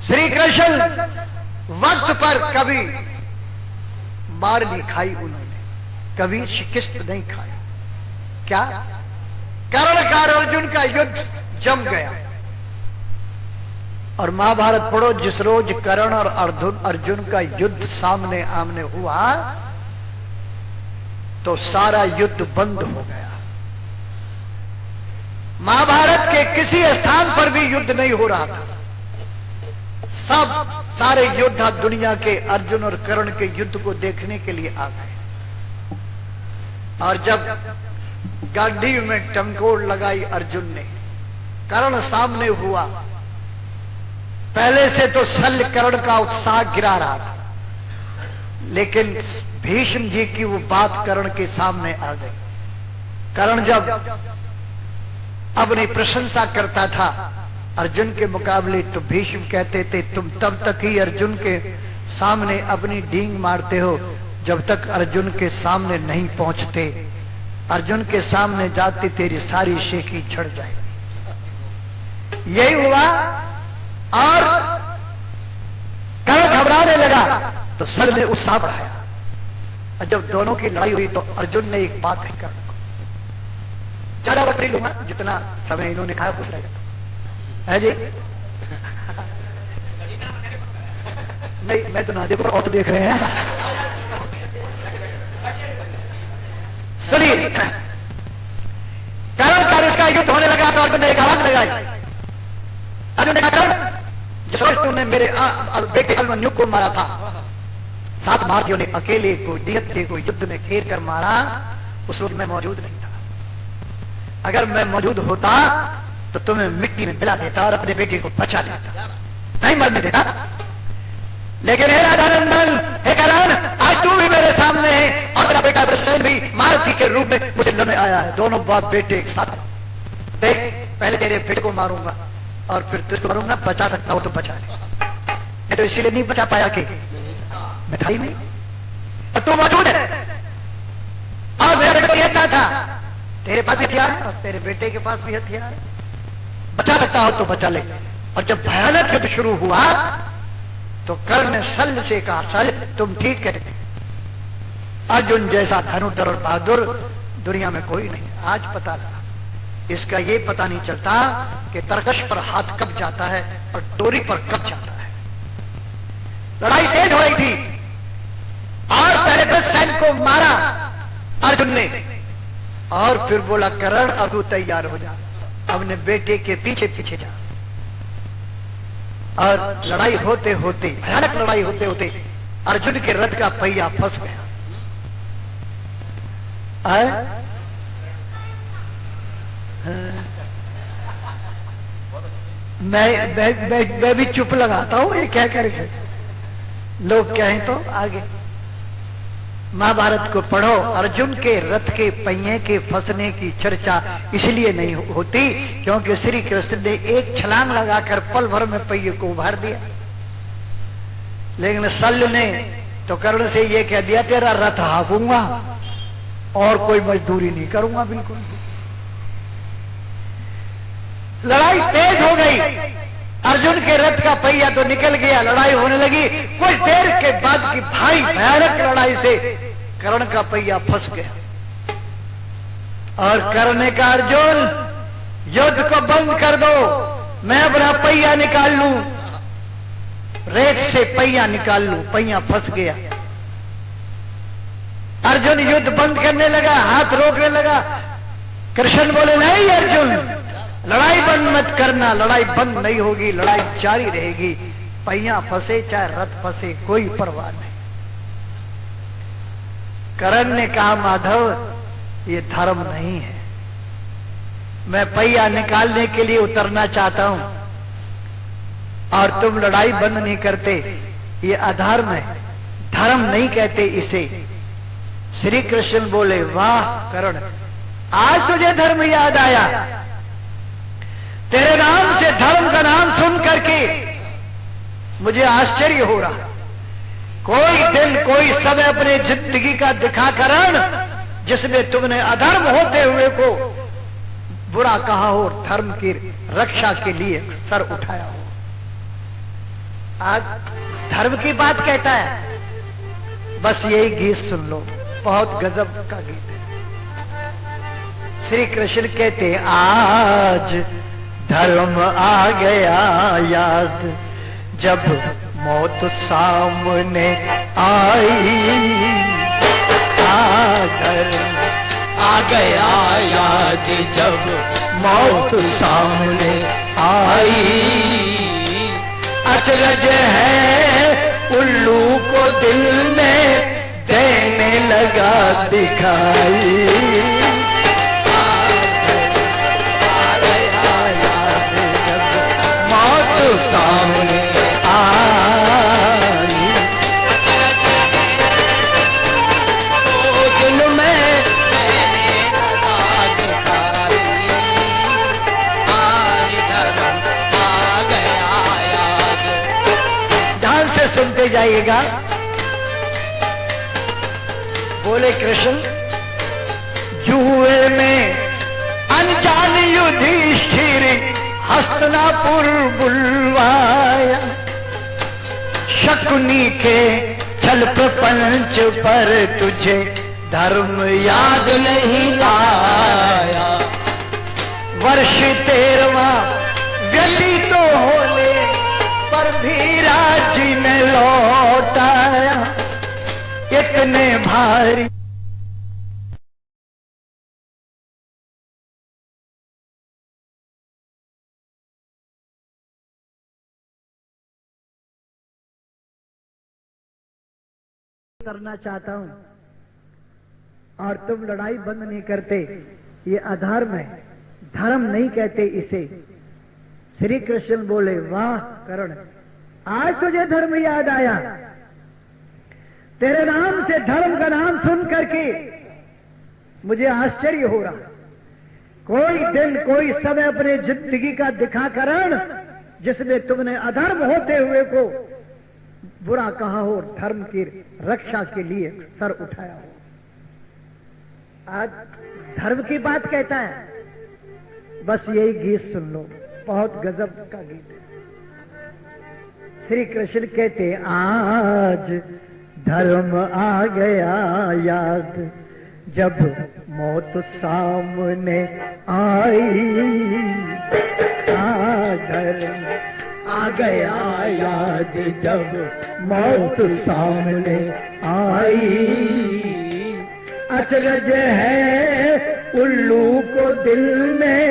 श्री कृष्ण वक्त पर कभी मार नहीं खाई उन्होंने, कभी शिकस्त नहीं खाया। क्या? कर्ण का अर्जुन का युद्ध जम गया। और महाभारत पढ़ो, जिस रोज कर्ण और अर्जुन का युद्ध सामने आमने हुआ तो सारा युद्ध बंद हो गया। महाभारत के किसी स्थान पर भी युद्ध नहीं हो रहा था। सब सारे योद्धा दुनिया के अर्जुन और कर्ण के युद्ध को देखने के लिए आ गए। और जब गांडीव में टंकोड़ लगाई अर्जुन ने, कर्ण सामने हुआ, पहले से तो शल्य कर्ण का उत्साह गिरा रहा था, लेकिन भीष्म जी की वो बात कर्ण के सामने आ गई। कर्ण जब अपनी प्रशंसा करता था अर्जुन के मुकाबले, तो भीष्म कहते थे तुम तब तक ही अर्जुन के सामने अपनी डींग मारते हो जब तक अर्जुन के सामने नहीं पहुंचते। अर्जुन के सामने जाते तेरी सारी शेखी झड़ जाएगी। यही हुआ और कर्ण घबराने लगा तो शल्य ने उत्साह बढ़ाया। और जब दोनों की लड़ाई हुई तो अर्जुन ने एक बात कही, कर्ण को ज्यादा वक्त नहीं लूंगा, जितना समय इन्होंने कहा कुछ रहेगा है जी। नहीं, मैं तो ना देखो और तो देख रहे हैं। सुनिए, कर्ण का इसका युद्ध होने लगा तो अर्जुन ने एक आवाज लगाई। अर्जुन ने कहा, जिस रोज तुमने मेरे बेटे अभिमन्यु को मारा था, 7 भारतीयों ने अकेले को निहत्थे को युद्ध में घेर कर मारा, उस रोज मैं मौजूद नहीं था। अगर मैं मौजूद होता तो तुम्हें मिट्टी में मिला देता और अपने बेटे को बचा लेता, नहीं मरने देता। लेकिन हे राधानंदन, हे कर्ण, आज तू भी मेरे सामने है और मेरा बेटा वृषण भी मारुति के रूप में मुझे लड़ने आया है। दोनों बाप बेटे एक साथ। देख, पहले तेरे बेटे को मारूंगा और फिर तुझको मारूंगा, बचा सकता हो तो बचा ले। मैं तो इसीलिए नहीं बचा पाया कि मैं था ही नहीं और तू मौजूद है। और मेरा बेटा ये कहता था, तेरे पास भी हथियार है और तेरे बेटे के पास भी हथियार है, बचा सकता हो तो बचा ले। और जब भयानक युद्ध शुरू हुआ तो कर्ण ने शल्य से कहा, शल्य तुम ठीक कहते, अर्जुन जैसा धनुधर और बहादुर दुनिया में कोई नहीं। आज पता लगा, इसका ये पता नहीं चलता कि तरकश पर हाथ कब जाता है और डोरी पर कब जाता है। लड़ाई तेज हो रही थी और पहले तो सैन को मारा अर्जुन ने और फिर बोला, कर्ण अब तू तैयार हो जा, अपने बेटे के पीछे पीछे जा। और लड़ाई होते होते, भयानक लड़ाई होते होते अर्जुन के रथ का पहिया फंस गया। मैं भी चुप लगाता हूं, ये क्या करेंगे लोग कहें तो आगे। महाभारत को पढ़ो, अर्जुन के रथ के पहिए के फंसने की चर्चा इसलिए नहीं होती क्योंकि श्री कृष्ण ने एक छलांग लगाकर पल भर में पहिए को उभार दिया। लेकिन शल्य ने तो कर्ण से यह कह दिया, तेरा रथ हाँकूंगा और कोई मजदूरी नहीं करूंगा बिल्कुल। लड़ाई तेज हो गई, अर्जुन के रथ का पहिया तो निकल गया, लड़ाई होने लगी। कुछ देर के बाद की भारी भयानक लड़ाई से कर्ण का पहिया फंस गया और कर्ण ने कहा, अर्जुन युद्ध को बंद कर दो, मैं अपना पहिया निकाल लूं। रेत से पहिया निकाल लूं, पहिया फंस गया। अर्जुन युद्ध बंद करने लगा, हाथ रोकने लगा। कृष्ण बोले, नहीं अर्जुन, लड़ाई बंद मत करना, लड़ाई बंद नहीं होगी, लड़ाई जारी रहेगी। पहिया फंसे चाहे रथ फंसे, कोई परवाह नहीं। कर्ण ने कहा, माधव ये धर्म नहीं है, मैं पहिया निकालने के लिए उतरना चाहता हूं और तुम लड़ाई बंद नहीं करते, ये अधर्म है, धर्म नहीं कहते इसे। श्री कृष्ण बोले, वाह कर्ण, आज तुझे धर्म याद आया। तेरे नाम से धर्म का नाम सुन करके मुझे आश्चर्य हो रहा। कोई दिन कोई समय अपने जिंदगी का दिखा करण जिसमें तुमने अधर्म होते हुए को बुरा कहा हो, धर्म की रक्षा के लिए सर उठाया हो। आज धर्म की बात कहता है, बस यही गीत सुन लो, बहुत गजब का गीत है। श्री कृष्ण कहते आज धर्म आ गया याद, जब मौत सामने आई। धर्म आ गया याद, जब मौत सामने आई। अचरज है उल्लू को दिल में देने लगा दिखाई। आ गया याद, जब मौत सामने आई। ओ दिल में देने लगा दिखाई। आज धर्म आ गया याद। ध्यान से सुनते जाइएगा। बोले कृष्ण, जुए में अनजान युधिष्ठिर हस्तिनापुर बुलवाया। शकुनी के छल प्रपंच पर तुझे धर्म याद नहीं लाया। वर्ष 13वां व्यतीत तो होने पर भी राज्य में लौटाया। इतने भारी करना चाहता हूं और तुम लड़ाई बंद नहीं करते, ये अधर्म है, धर्म नहीं कहते इसे। श्री कृष्ण बोले, वाह कर्ण, आज तुझे धर्म याद आया। तेरे नाम से धर्म का नाम सुन करके मुझे आश्चर्य हो रहा। कोई दिन कोई समय अपने जिंदगी का दिखा करण जिसमें तुमने अधर्म होते हुए को बुरा कहा हो, धर्म की रक्षा के लिए सर उठाया हो। आज धर्म की बात कहता है, बस यही गीत सुन लो, बहुत गजब का गीत है। श्री कृष्ण कहते आज धर्म आ गया याद, जब मौत सामने आई। धर्म आ गया याद, जब मौत सामने आई। अचरज है उल्लू को दिल में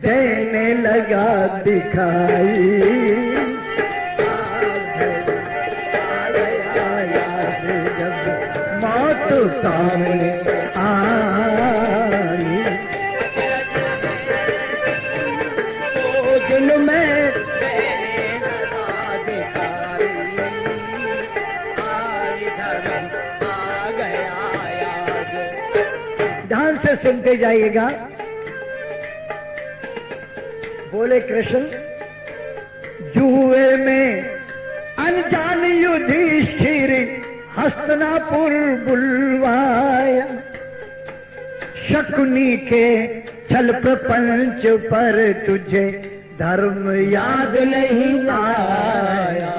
देने लगा दिखाई। मौत सामने आई। ओ दिल में देने लगा दिखाई। आज धर्म आ गया याद। ध्यान से सुनते जाइएगा। बोले कृष्ण, जुए में अनजान युधिष्ठिर हस्तिनापुर बुलवाया। शकुनी के छल प्रपंच पर तुझे धर्म याद नहीं लाया।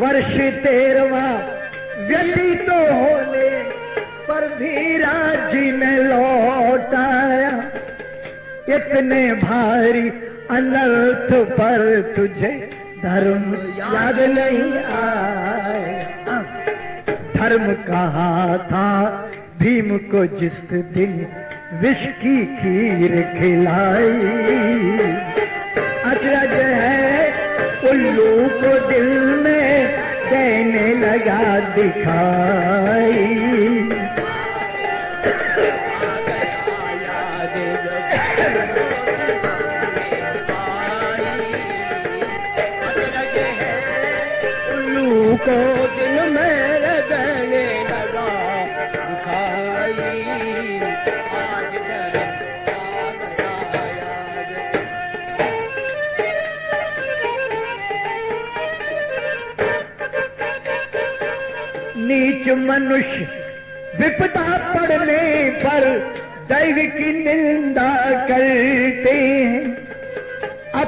वर्ष 13वां व्यतीत तो होने पर भी राज्य में लौटाया। इतने भारी अनर्थ पर तुझे धर्म याद नहीं आया। धर्म कहा था भीम को जिस दिन विष की खीर खिलाई। अचरज है उल्लू को दिल में देने लगा दिखाई। को दिल में देने लगा दिखाई। आज धर्म आ गया याद। नीच मनुष्य विपदा पड़ने पर दैव की निंदा करते हैं।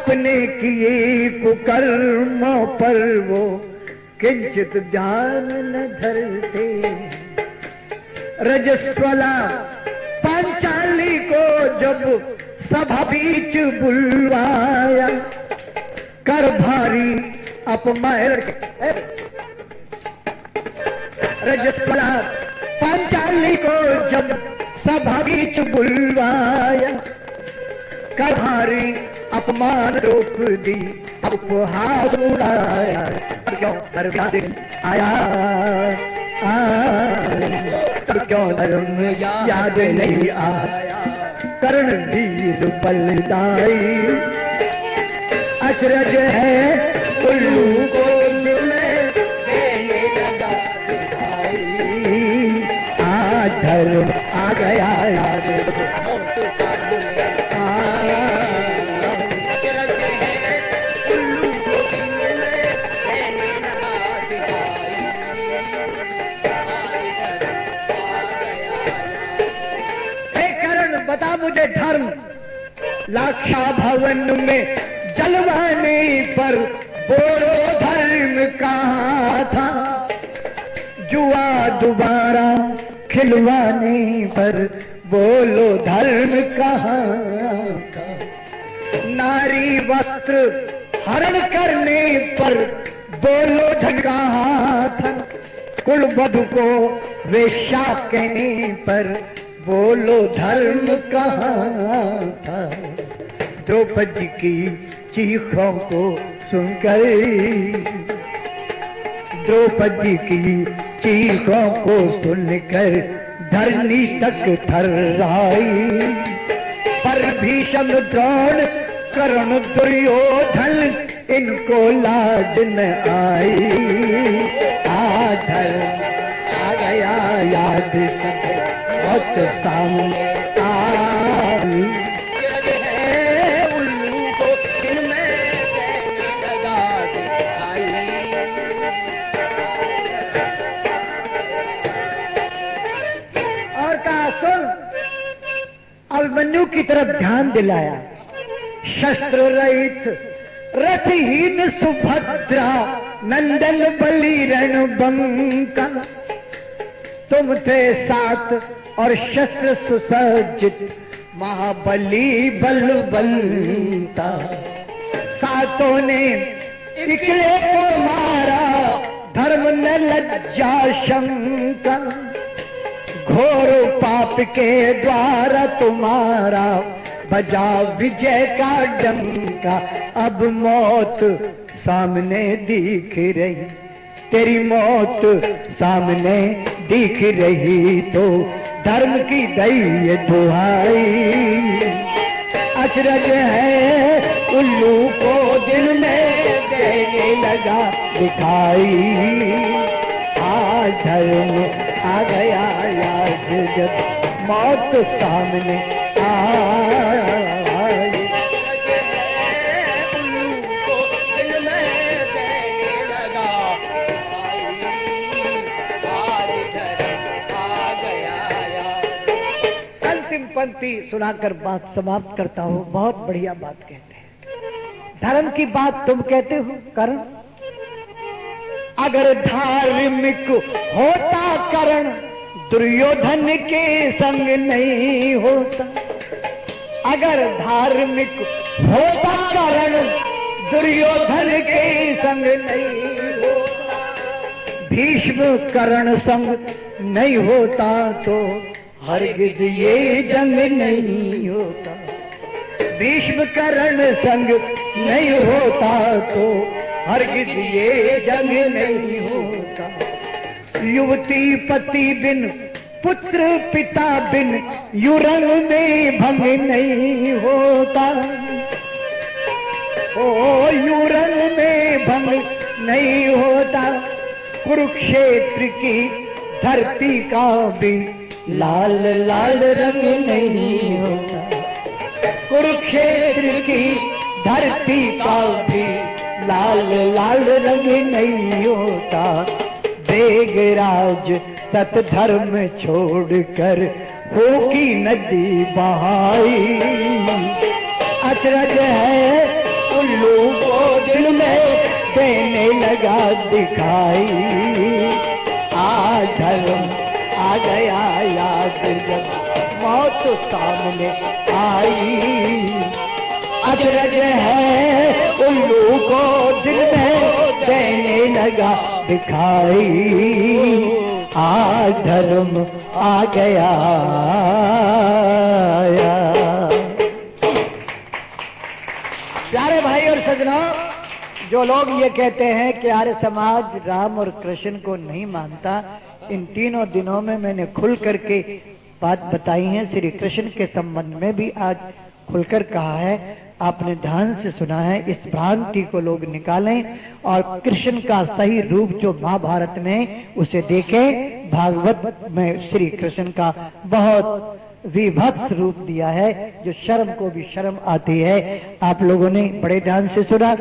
अपने किए कुकर्मों पर वो किंचित ध्यान न धरते। रजस्वला पांचाली को जब सभा बीच बुलवाया, कर भारी अपमान। रजस्वला पांचाली को जब सभा बीच बुलवाया, कर भारी अपमान रोक दी, उपहास उड़ाया। क्यों धर्म दिन आया, क्यों धर्म याद नहीं आया। कर्ण वीर बलदाई अचरज है उल्लू को देने लगा दिखाई। आज धर्म आ गया याद, बता मुझे धर्म। लाक्षा भवन में जलवाने पर बोलो धर्म कहाँ था, जुआ दोबारा खिलवाने पर बोलो धर्म कहाँ था। नारी वस्त्र हरण करने पर बोलो धर्म कहाँ था, कुलवधु को वेश्या कहने पर बोलो धर्म कहाँ था। द्रौपदी की चीखों को सुनकर, द्रौपदी की चीखों को सुनकर धरनी तक थर्राई। पर भीषम द्रोण कर्ण दुर्योधन इनको लाड न आई। धर्म आ गया याद बहुत सामने आई। उल्लू को इनमें लगा दिखाई। और कहा सुन, अभिमन्यु की तरफ ध्यान दिलाया। शस्त्र रहित रथहीन सुभद्रा नंदन बलि रणबंका, तुम थे साथ और शस्त्र सुसज्जित महाबली बलवंता। सातों ने इकले को मारा धर्म न लज्जा शंका, घोर पाप के द्वारा तुम्हारा बजा विजय का डंका। अब मौत सामने दिख रही, तेरी मौत सामने दिख रही तो धर्म की दैय दुहाई। अचरज है उल्लू को दिल में देने लगा दिखाई। आज धर्म आ गया याद जब मौत सामने आई। पंक्ति सुनाकर बात समाप्त करता हूँ। बहुत बढ़िया बात कहते हैं। धर्म की बात तुम कहते हो कर्ण, अगर धार्मिक होता कर्ण दुर्योधन के संग नहीं होता। अगर धार्मिक होता कर्ण दुर्योधन के संग नहीं होता। भीष्म कर्ण संग नहीं होता तो हरगिज ये जंग नहीं होता। भीष्म कर्ण संग नहीं होता तो हरगिज ये जंग नहीं होता। युवती पति बिन पुत्र पिता बिन युरंग में भंग नहीं होता। ओ युरंग में भंग नहीं होता। कुरुक्षेत्र की धरती का भी लाल लाल रंग नहीं होता। कुरुक्षेत्र की धरती का भी लाल लाल रंग नहीं होता। बेगराज सत धर्म छोड़कर होकी नदी बहाई। अचरज है उल्लू को दिल में देने लगा दिखाई। आज धर्म आ गया याद जब मौत सामने आई। अजरज है उल्लू को दिल में देने लगा दिखाई। आज धर्म आ गया। प्यारे भाई और सजनों, जो लोग ये कहते हैं कि आर्य समाज राम और कृष्ण को नहीं मानता, इन तीनों दिनों में मैंने खुल करके बात बताई है। श्री कृष्ण के संबंध में भी आज खुलकर कहा है, आपने ध्यान से सुना है। इस भ्रांति को लोग निकालें और कृष्ण का सही रूप जो महाभारत में उसे देखें। भागवत में श्री कृष्ण का बहुत विभत्स रूप दिया है, जो शर्म को भी शर्म आती है। आप लोगों ने बड़े ध्यान से सुना।